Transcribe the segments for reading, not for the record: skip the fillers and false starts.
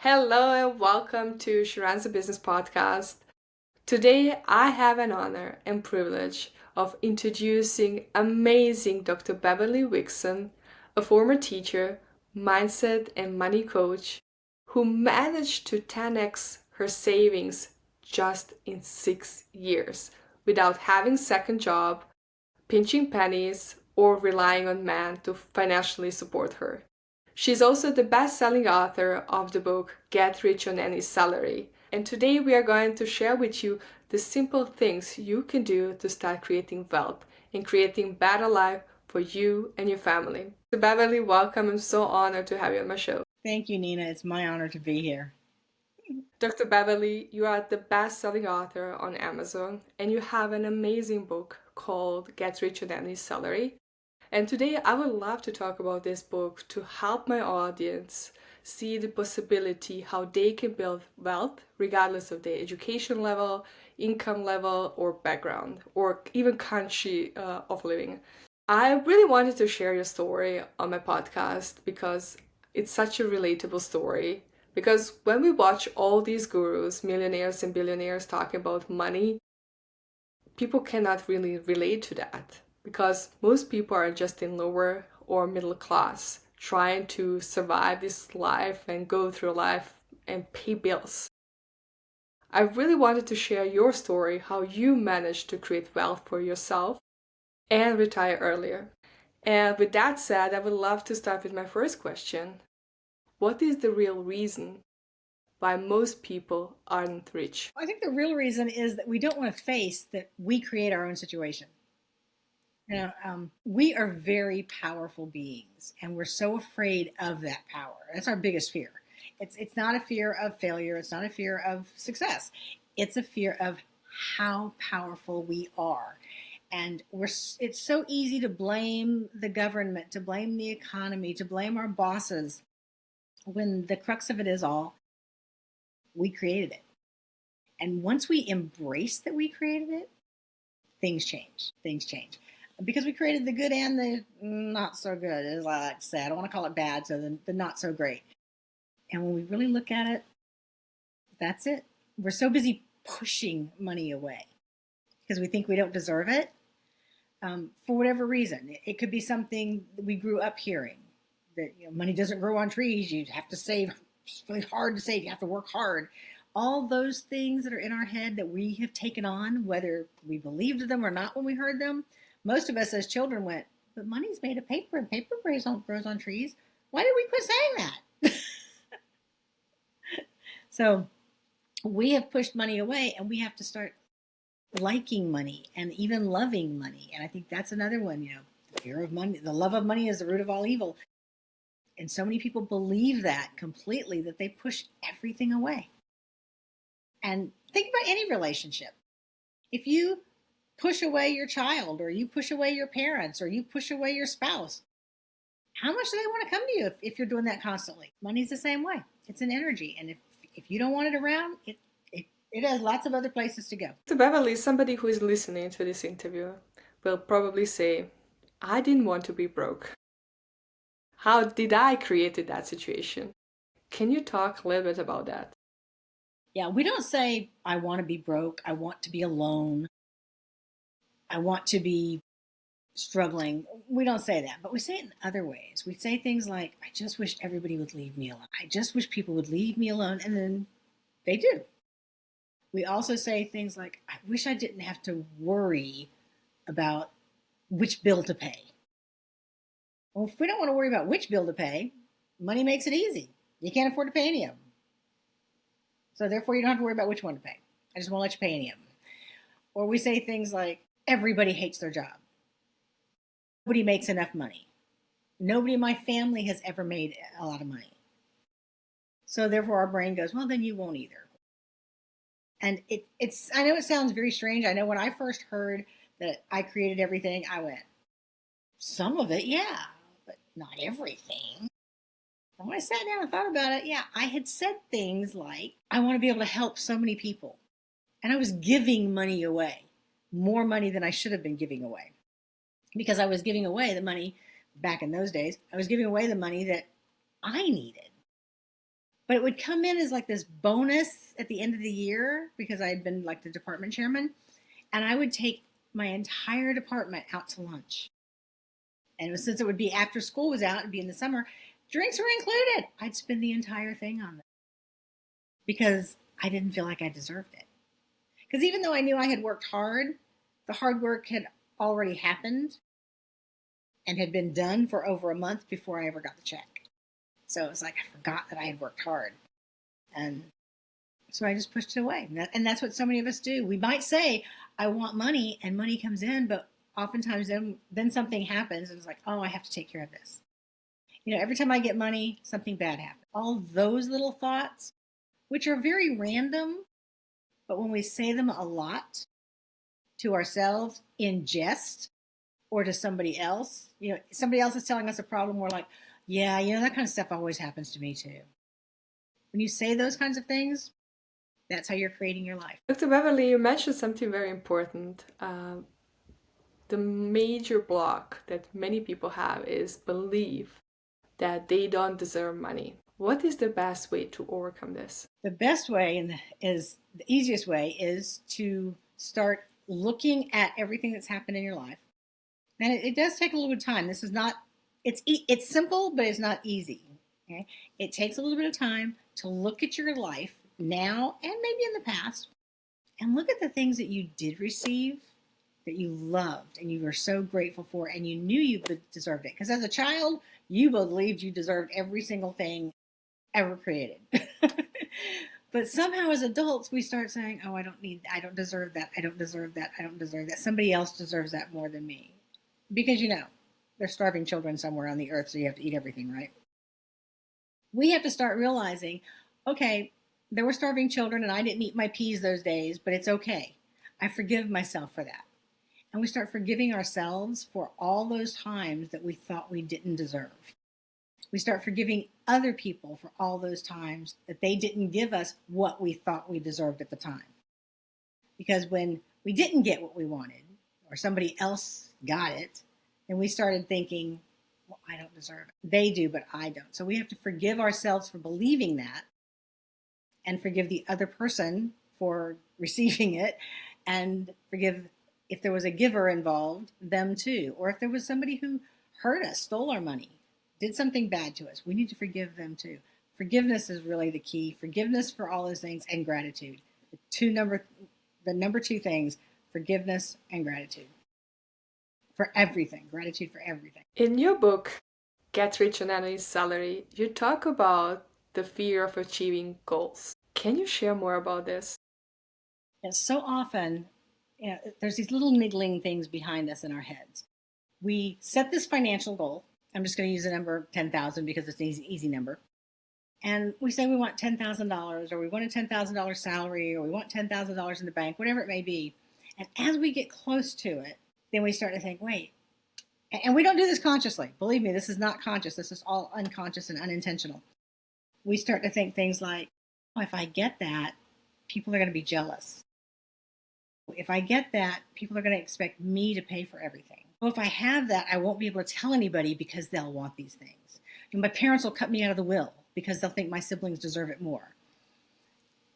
Hello and welcome to Sharan's Business Podcast. Today I have an honor and privilege of introducing amazing Dr. Beverly Wixon, a former teacher, mindset and money coach who managed to 10x her savings just in 6 years without having second job, pinching pennies, or relying on men to financially support her. She's also the best-selling author of the book Get Rich on Any Salary. And today we are going to share with you the simple things you can do to start creating wealth and creating better life for you and your family. So Beverly, welcome. I'm so honored to have you on my show. Thank you, Nina. It's my honor to be here. Dr. Beverly, you are the best-selling author on Amazon and you have an amazing book called Get Rich on Any Salary. And today I would love to talk about this book to help my audience see the possibility how they can build wealth regardless of their education level, income level, or background, or even country of living. I really wanted to share your story on my podcast because it's such a relatable story. Because when we watch all these gurus, millionaires and billionaires talking about money, people cannot really relate to that because most people are just in lower or middle class trying to survive this life and go through life and pay bills. I really wanted to share your story, how you managed to create wealth for yourself and retire earlier. And with that said, I would love to start with my first question. What is the real reason why most people aren't rich? I think the real reason is that we don't want to face that we create our own situation. We are very powerful beings, and we're so afraid of that power. That's our biggest fear. It's not a fear of failure. It's not a fear of success. It's a fear of how powerful we are. And it's so easy to blame the government, to blame the economy, to blame our bosses, when the crux of it is all, we created it. And once we embrace that we created it, things change. Things change. Because we created the good and the not so good, as I like to say. I don't want to call it bad, so the not so great. And when we really look at it, that's it. We're so busy pushing money away because we think we don't deserve it. For whatever reason. It could be something that we grew up hearing, that money doesn't grow on trees. You have to save. It's really hard to save. You have to work hard. All those things that are in our head that we have taken on, whether we believed them or not when we heard them, most of us as children went, but money's made of paper and paper grows on trees. Why did we quit saying that? So we have pushed money away, and we have to start liking money and even loving money. And I think that's another one, the fear of money. The love of money is the root of all evil. And so many people believe that completely that they push everything away. And think about any relationship. If you push away your child, or you push away your parents, or you push away your spouse, how much do they want to come to you if you're doing that constantly? Money's the same way. It's an energy. And if you don't want it around, it has lots of other places to go. So Beverly, somebody who is listening to this interview will probably say, I didn't want to be broke. How did I create that situation? Can you talk a little bit about that? Yeah, we don't say, I want to be broke. I want to be alone. I want to be struggling. We don't say that, but we say it in other ways. We say things like, I just wish everybody would leave me alone. I just wish people would leave me alone. And then they do. We also say things like, I wish I didn't have to worry about which bill to pay. Well, if we don't want to worry about which bill to pay, money makes it easy. You can't afford to pay any of them. So therefore, you don't have to worry about which one to pay. I just won't let you pay any of them. Or we say things like, everybody hates their job. Nobody makes enough money. Nobody in my family has ever made a lot of money. So therefore, our brain goes, well, then you won't either. And it's, I know it sounds very strange. I know when I first heard that I created everything, I went, some of it, yeah, but not everything. And when I sat down and thought about it, yeah, I had said things like, I want to be able to help so many people. And I was giving money away, more money than I should have been giving away. Because I was giving away the money, back in those days, I was giving away the money that I needed. But it would come in as like this bonus at the end of the year because I had been like the department chairman. And I would take my entire department out to lunch. And since it would be after school was out, it'd be in the summer, drinks were included. I'd spend the entire thing on them because I didn't feel like I deserved it. Because even though I knew I had worked hard, the hard work had already happened and had been done for over a month before I ever got the check. So it was like I forgot that I had worked hard. And so I just pushed it away. And that's what so many of us do. We might say, I want money, and money comes in, but oftentimes then something happens and it's like, oh, I have to take care of this. Every time I get money, something bad happens. All those little thoughts, which are very random, but when we say them a lot to ourselves in jest or to somebody else, somebody else is telling us a problem, we're like, yeah, that kind of stuff always happens to me too. When you say those kinds of things, that's how you're creating your life. Dr. Beverly, you mentioned something very important. The major block that many people have is belief that they don't deserve money. What is the best way to overcome this? The best way is the easiest way is to start looking at everything that's happened in your life. And it does take a little bit of time. This is not, it's simple, but it's not easy. Okay? It takes a little bit of time to look at your life now and maybe in the past and look at the things that you did receive that you loved and you were so grateful for and you knew you deserved it. Because as a child, you believed you deserved every single thing ever created. But somehow as adults, we start saying, oh, I don't deserve that. I don't deserve that. I don't deserve that. Somebody else deserves that more than me. Because, there's starving children somewhere on the earth, so you have to eat everything, right? We have to start realizing, okay, there were starving children and I didn't eat my peas those days, but it's okay. I forgive myself for that. And we start forgiving ourselves for all those times that we thought we didn't deserve. We start forgiving other people for all those times that they didn't give us what we thought we deserved at the time. Because when we didn't get what we wanted, or somebody else got it, then we started thinking, well, I don't deserve it. They do, but I don't. So we have to forgive ourselves for believing that and forgive the other person for receiving it and forgive, if there was a giver involved, them too. Or if there was somebody who hurt us, stole our money, did something bad to us, we need to forgive them too. Forgiveness is really the key. Forgiveness for all those things and gratitude. The number two things, forgiveness and gratitude. For everything. Gratitude for everything. In your book, Get Rich on Any Salary, you talk about the fear of achieving goals. Can you share more about this? And so often, there's these little niggling things behind us in our heads. We set this financial goal. I'm just going to use the number 10,000 because it's an easy number. And we say we want $10,000 or we want a $10,000 salary or we want $10,000 in the bank, whatever it may be. And as we get close to it, then we start to think, wait, and we don't do this consciously. Believe me, this is not conscious. This is all unconscious and unintentional. We start to think things like, oh, if I get that, people are going to be jealous. If I get that, people are going to expect me to pay for everything. Well, if I have that, I won't be able to tell anybody because they'll want these things. And my parents will cut me out of the will because they'll think my siblings deserve it more.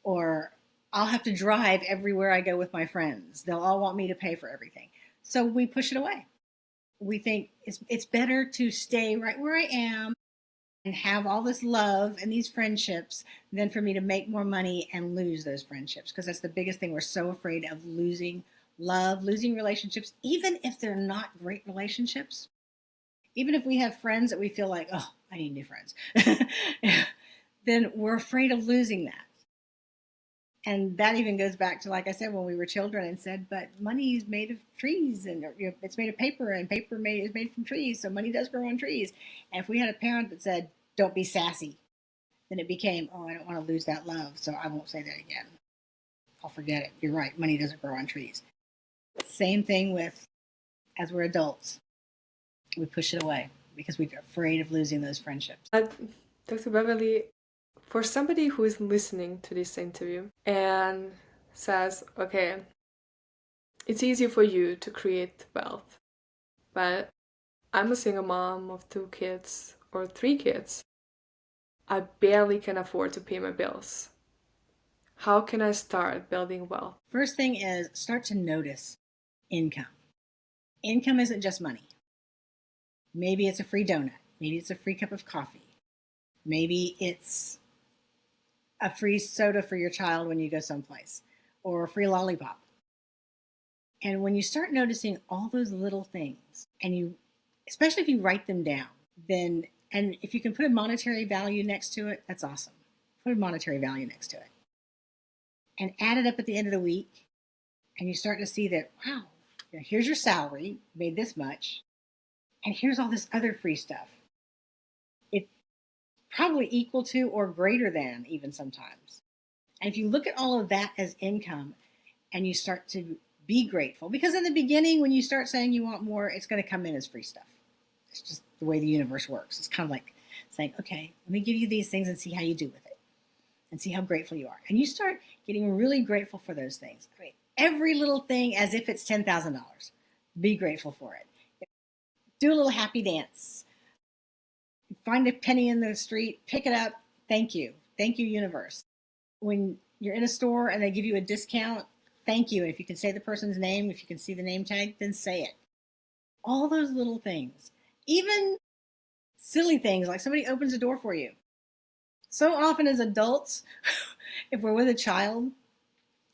Or I'll have to drive everywhere I go with my friends. They'll all want me to pay for everything. So we push it away. We think it's better to stay right where I am and have all this love and these friendships than for me to make more money and lose those friendships. Because that's the biggest thing. We're so afraid of losing love, losing relationships, even if they're not great relationships. Even if we have friends that we feel like, oh, I need new friends, then we're afraid of losing that. And that even goes back to, like I said, when we were children and said, but money is made of trees and it's made of paper and paper is made from trees. So money does grow on trees. And if we had a parent that said, don't be sassy, then it became, oh, I don't want to lose that love. So I won't say that again. I'll forget it. You're right. Money doesn't grow on trees. Same thing with, as we're adults, we push it away because we're afraid of losing those friendships. Dr. Beverly, for somebody who is listening to this interview and says, okay, it's easy for you to create wealth, but I'm a single mom of 2 kids or 3 kids. I barely can afford to pay my bills. How can I start building wealth? First thing is start to notice income. Income isn't just money. Maybe it's a free donut. Maybe it's a free cup of coffee. Maybe it's a free soda for your child when you go someplace, or a free lollipop. And when you start noticing all those little things, and you, especially if you write them down, then, and if you can put a monetary value next to it, that's awesome. Put a monetary value next to it. And add it up at the end of the week, and you start to see that, wow, here's your salary, you made this much, and here's all this other free stuff. It's probably equal to or greater than even sometimes. And if you look at all of that as income and you start to be grateful, because in the beginning, when you start saying you want more, it's going to come in as free stuff. It's just the way the universe works. It's kind of like saying, okay, let me give you these things and see how you do with it and see how grateful you are. And you start getting really grateful for those things. I mean, every little thing as if it's $10,000. Be grateful for it. Do a little happy dance. Find a penny in the street, pick it up. Thank you. Thank you, universe. When you're in a store and they give you a discount, thank you. And if you can say the person's name, if you can see the name tag, then say it. All those little things. Even silly things like somebody opens a door for you. So often as adults, if we're with a child,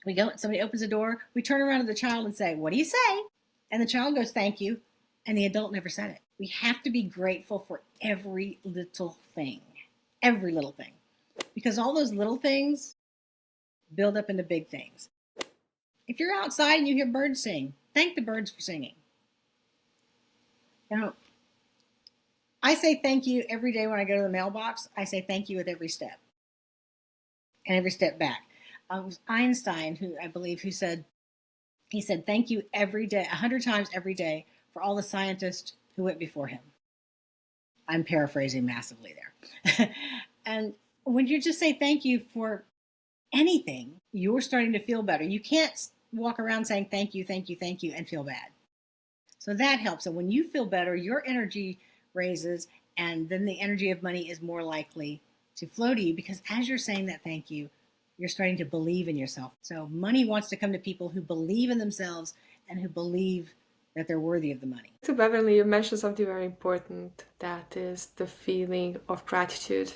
we go, somebody opens the door, we turn around to the child and say, what do you say? And the child goes, thank you. And the adult never said it. We have to be grateful for every little thing. Every little thing. Because all those little things build up into big things. If you're outside and you hear birds sing, thank the birds for singing. You know, I say thank you every day when I go to the mailbox. I say thank you with every step. And every step back. It was Einstein, who I believe, who said, he said, thank you every day, 100 times every day, for all the scientists who went before him. I'm paraphrasing massively there. And when you just say thank you for anything, you're starting to feel better. You can't walk around saying thank you, thank you, thank you, and feel bad. So that helps. And when you feel better, your energy raises, and then the energy of money is more likely to flow to you, because as you're saying that thank you, you're starting to believe in yourself. So money wants to come to people who believe in themselves and who believe that they're worthy of the money. So Beverly, you mentioned something very important, that is the feeling of gratitude.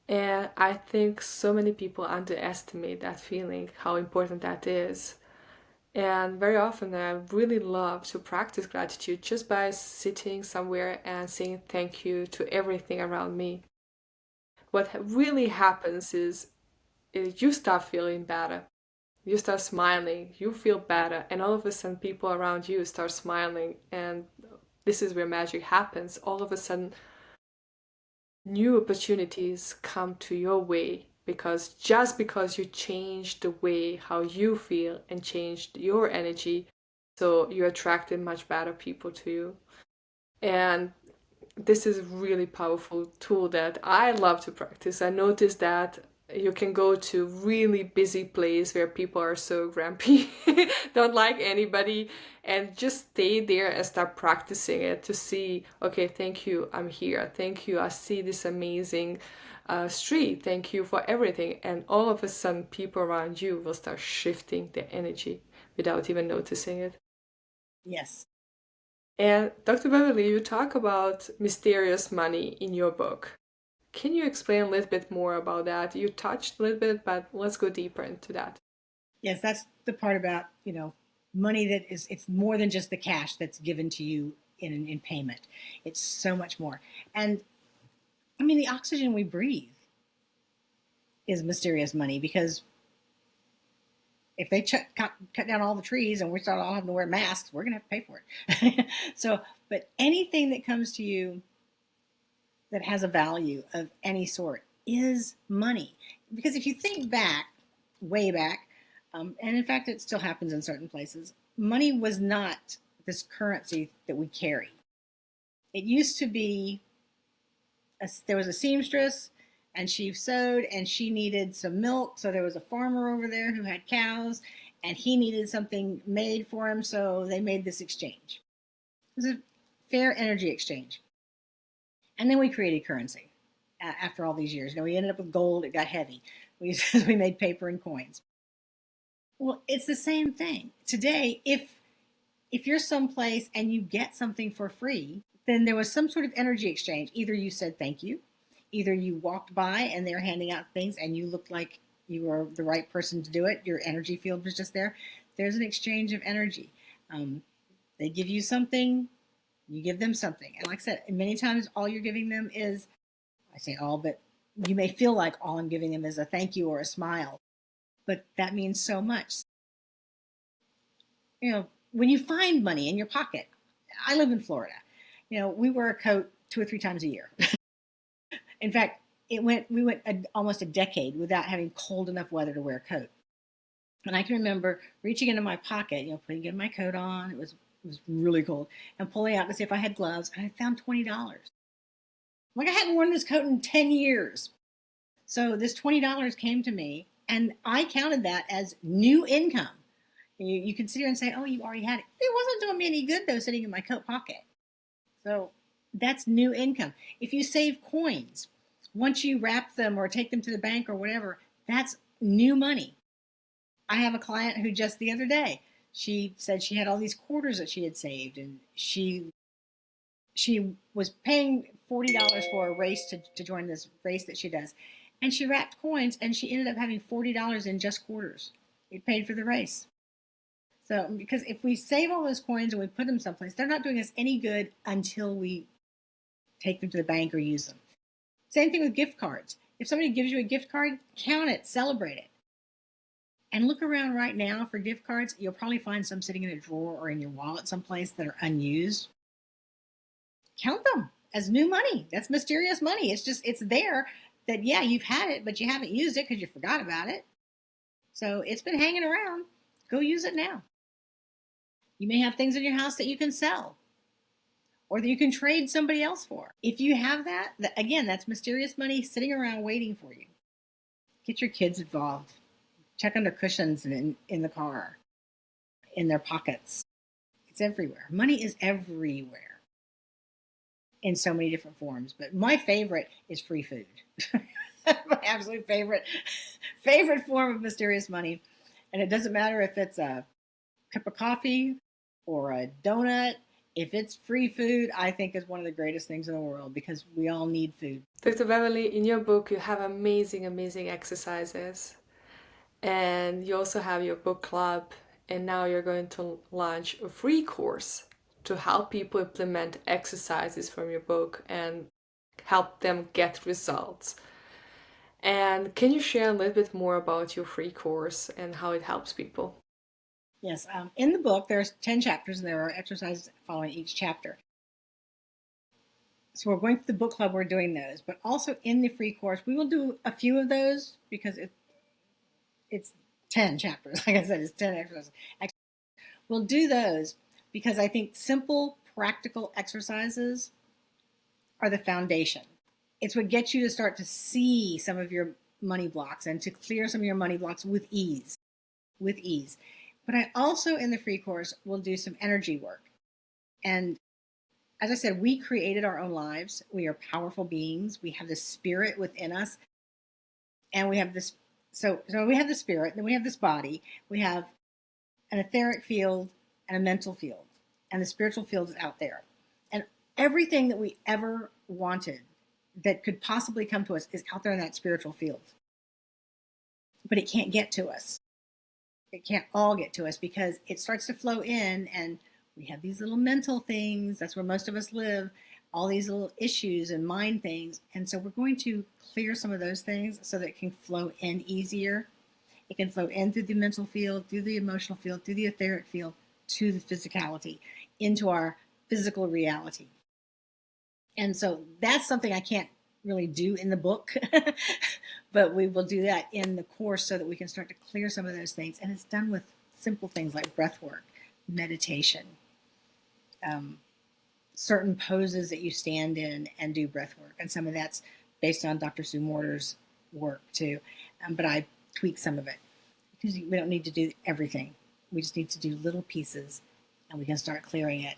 And I think so many people underestimate that feeling, how important that is. And very often I really love to practice gratitude just by sitting somewhere and saying thank you to everything around me. What really happens is you start feeling better. You start smiling, you feel better, and all of a sudden people around you start smiling, and this is where magic happens. All of a sudden new opportunities come to your way, because just because you changed the way how you feel and changed your energy, so you attracted much better people to you. And this is a really powerful tool that I love to practice. I noticed that you can go to really busy place where people are so grumpy, don't like anybody, and just stay there and start practicing it to see, okay, thank you, I'm here. Thank you, I see this amazing street. Thank you for everything. And all of a sudden, people around you will start shifting their energy without even noticing it. Yes. And Dr. Beverly, you talk about mysterious money in your book. Can you explain a little bit more about that? You touched a little bit, but let's go deeper into that. Yes, that's the part about, money that is, it's more than just the cash that's given to you in payment. It's so much more. And I mean, the oxygen we breathe is mysterious money, because if they cut down all the trees and we start all having to wear masks, we're going to have to pay for it. So, but anything that comes to you that has a value of any sort is money. Because if you think back, way back, and in fact, it still happens in certain places, money was not this currency that we carry. It used to be, there was a seamstress, and she sewed, and she needed some milk, so there was a farmer over there who had cows, and he needed something made for him, so they made this exchange. It was a fair energy exchange. And then we created currency. after all these years. We ended up with gold. It got heavy. We made paper and coins. Well, it's the same thing today. If you're someplace and you get something for free, then there was some sort of energy exchange. Either you said thank you, either you walked by and they're handing out things and you looked like you were the right person to do it. Your energy field was just there. There's an exchange of energy. They give you something, you give them something. And like I said, many times all you're giving them is, I say all, but you may feel like all I'm giving them is a thank you or a smile. But that means so much. When you find money in your pocket, I live in Florida. We wear a coat 2 or 3 times a year. In fact, we went almost a decade without having cold enough weather to wear a coat. And I can remember reaching into my pocket, putting my coat on. It was really cold, and pulling out to see if I had gloves, and I found $20. Like I hadn't worn this coat in 10 years. So this $20 came to me, and I counted that as new income. You can sit here and say, oh, you already had it. It wasn't doing me any good, though, sitting in my coat pocket. So that's new income. If you save coins, once you wrap them or take them to the bank or whatever, that's new money. I have a client who just the other day, she said she had all these quarters that she had saved, and she was paying $40 for a race to join this race that she does. And she wrapped coins, and she ended up having $40 in just quarters. It paid for the race. So, because if we save all those coins and we put them someplace, they're not doing us any good until we take them to the bank or use them. Same thing with gift cards. If somebody gives you a gift card, count it, celebrate it. And look around right now for gift cards. You'll probably find some sitting in a drawer or in your wallet someplace that are unused. Count them as new money. That's mysterious money. It's there that, yeah, you've had it, but you haven't used it because you forgot about it. So it's been hanging around. Go use it now. You may have things in your house that you can sell or that you can trade somebody else for. If you have that, again, that's mysterious money sitting around waiting for you. Get your kids involved. Check under cushions and in the car, in their pockets. It's everywhere. Money is everywhere in so many different forms. But my favorite is free food. My absolute favorite form of mysterious money. And it doesn't matter if it's a cup of coffee or a donut. If it's free food, I think is one of the greatest things in the world because we all need food. Dr. Beverly, in your book, you have amazing, amazing exercises. And you also have your book club. And now you're going to launch a free course to help people implement exercises from your book and help them get results. And can you share a little bit more about your free course and how it helps people? Yes, in the book, there's 10 chapters, and there are exercises following each chapter. So we're going through the book club, we're doing those. But also in the free course, we will do a few of those because it's 10 chapters. Like I said, it's 10 exercises. We'll do those because I think simple, practical exercises are the foundation. It's what gets you to start to see some of your money blocks and to clear some of your money blocks with ease. But I also, in the free course, will do some energy work. And as I said, we created our own lives. We are powerful beings. We have the spirit within us. And we have this, so we have the spirit, then we have this body. We have an etheric field and a mental field. And the spiritual field is out there. And everything that we ever wanted that could possibly come to us is out there in that spiritual field. But it can't get to us. It can't all get to us because it starts to flow in and we have these little mental things. That's where most of us live. All these little issues and mind things. And so we're going to clear some of those things so that it can flow in easier. It can flow in through the mental field, through the emotional field, through the etheric field, to the physicality, into our physical reality. And so that's something I can't really do in the book, but we will do that in the course so that we can start to clear some of those things. And it's done with simple things like breath work, meditation, certain poses that you stand in and do breath work. And some of that's based on Dr. Sue Morter's work too. But I tweak some of it because we don't need to do everything. We just need to do little pieces and we can start clearing it.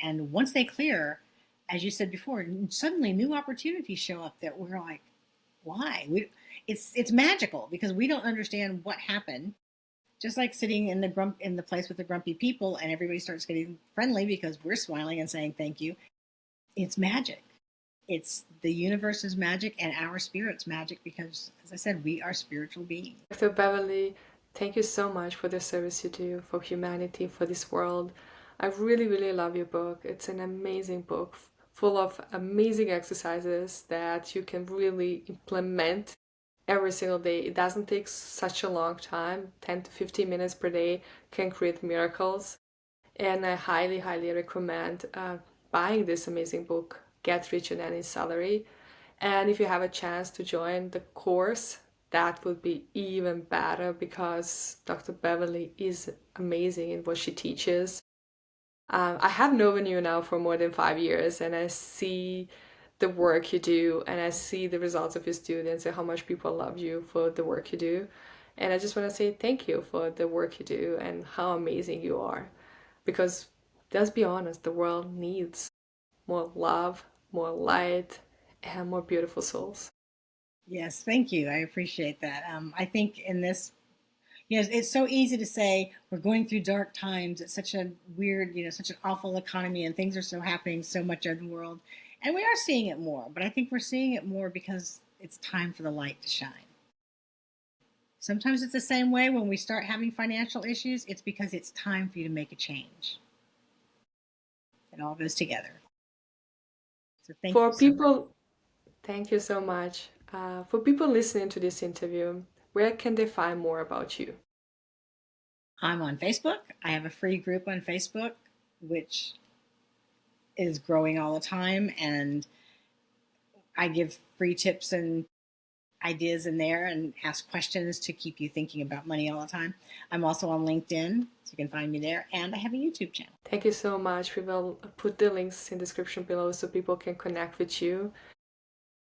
And once they clear, as you said before, suddenly new opportunities show up that we're like, why? It's magical because we don't understand what happened. Just like sitting in the place with the grumpy people, and everybody starts getting friendly because we're smiling and saying thank you. It's magic. It's the universe's magic and our spirit's magic because, as I said, we are spiritual beings. Dr. Beverly, thank you so much for the service you do for humanity, for this world. I really, really love your book. It's an amazing book full of amazing exercises that you can really implement every single day. It doesn't take such a long time. 10 to 15 minutes per day can create miracles. And I highly, highly recommend buying this amazing book, Get Rich on Any Salary. And if you have a chance to join the course, that would be even better because Dr. Beverly is amazing in what she teaches. I have known you now for more than 5 years, and I see the work you do, and I see the results of your students and how much people love you for the work you do. And I just want to say thank you for the work you do and how amazing you are. Because let's be honest, the world needs more love, more light, and more beautiful souls. Yes, thank you. I appreciate that. I think in this, it's so easy to say we're going through dark times. It's such a weird, such an awful economy, and things are so happening so much in the world. And we are seeing it more, but I think we're seeing it more because it's time for the light to shine. Sometimes it's the same way when we start having financial issues, it's because it's time for you to make a change. It all goes together. So thank you For so much. people, thank you so much. For people listening to this interview, where can they find more about you? I'm on Facebook. I have a free group on Facebook, which is growing all the time. And I give free tips and ideas in there and ask questions to keep you thinking about money all the time. I'm also on LinkedIn, so you can find me there. And I have a YouTube channel. Thank you so much. We will put the links in the description below so people can connect with you.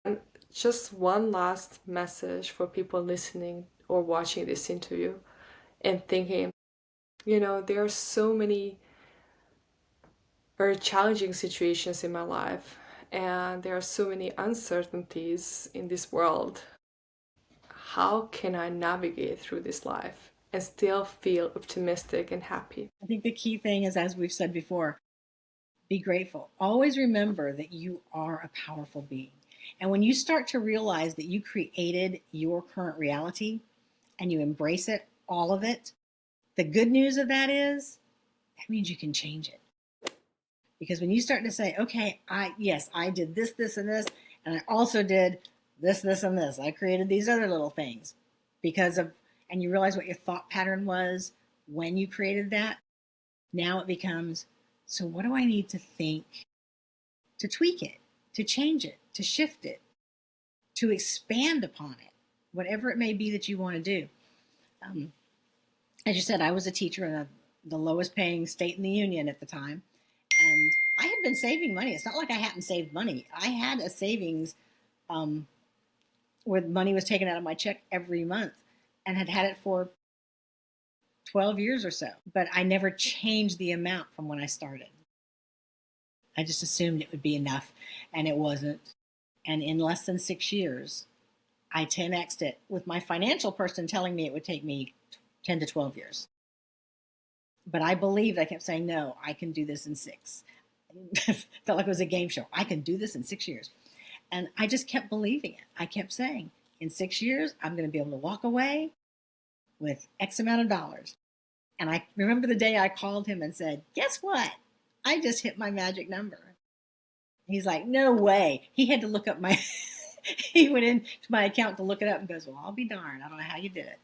And just one last message for people listening or watching this interview and thinking, there are so many very challenging situations in my life, and there are so many uncertainties in this world. How can I navigate through this life and still feel optimistic and happy? I think the key thing is, as we've said before, be grateful. Always remember that you are a powerful being. And when you start to realize that you created your current reality and you embrace it, all of it, the good news of that is that means you can change it. Because when you start to say, okay, I did this, this, and this, and I also did this, this, and this. I created these other little things because of, and you realize what your thought pattern was when you created that. Now it becomes, so what do I need to think to tweak it, to change it, to shift it, to expand upon it, whatever it may be that you want to do. As you said, I was a teacher in the lowest paying state in the union at the time. And I had been saving money. It's not like I hadn't saved money. I had a savings where money was taken out of my check every month and had it for 12 years or so. But I never changed the amount from when I started. I just assumed it would be enough, and it wasn't. And in less than 6 years, I 10x'd it with my financial person telling me it would take me 10 to 12 years. But I believed, I kept saying, no, I can do this in 6. Felt like it was a game show. I can do this in 6 years. And I just kept believing it. I kept saying, in 6 years, I'm going to be able to walk away with X amount of dollars. And I remember the day I called him and said, guess what? I just hit my magic number. He's like, no way. He had to look up my, he went into my account to look it up and goes, well, I'll be darned. I don't know how you did it.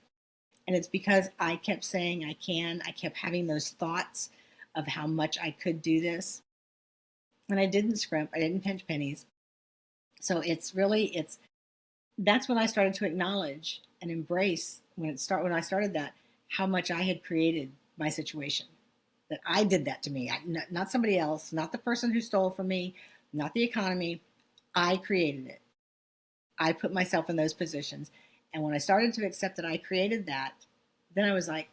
And it's because I kept saying I can. I kept having those thoughts of how much I could do this. And I didn't scrimp. I didn't pinch pennies. So that's when I started to acknowledge and embrace when I started that, how much I had created my situation. That I did that to me, not somebody else, not the person who stole from me, not the economy. I created it. I put myself in those positions. And when I started to accept that I created that, then I was like,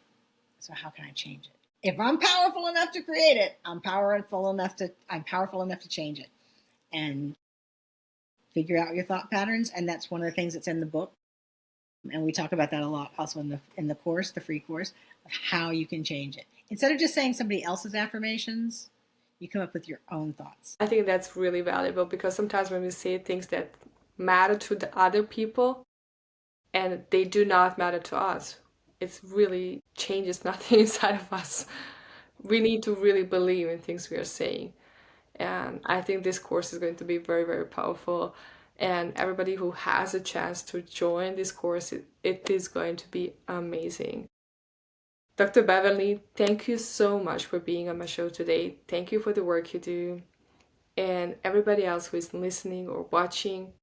so how can I change it? If I'm powerful enough to create it, I'm powerful enough to change it. and figure out your thought patterns. And that's one of the things that's in the book. And we talk about that a lot also in the course, the free course, of how you can change it. Instead of just saying somebody else's affirmations, you come up with your own thoughts. I think that's really valuable because sometimes when we say things that matter to the other people and they do not matter to us, it really changes nothing inside of us. We need to really believe in things we are saying. And I think this course is going to be very, very powerful. And everybody who has a chance to join this course, it is going to be amazing. Dr. Beverly, thank you so much for being on my show today. Thank you for the work you do. And everybody else who is listening or watching,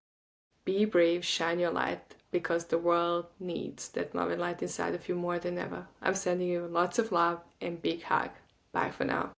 be brave, shine your light, because the world needs that love and light inside of you more than ever. I'm sending you lots of love and big hug. Bye for now.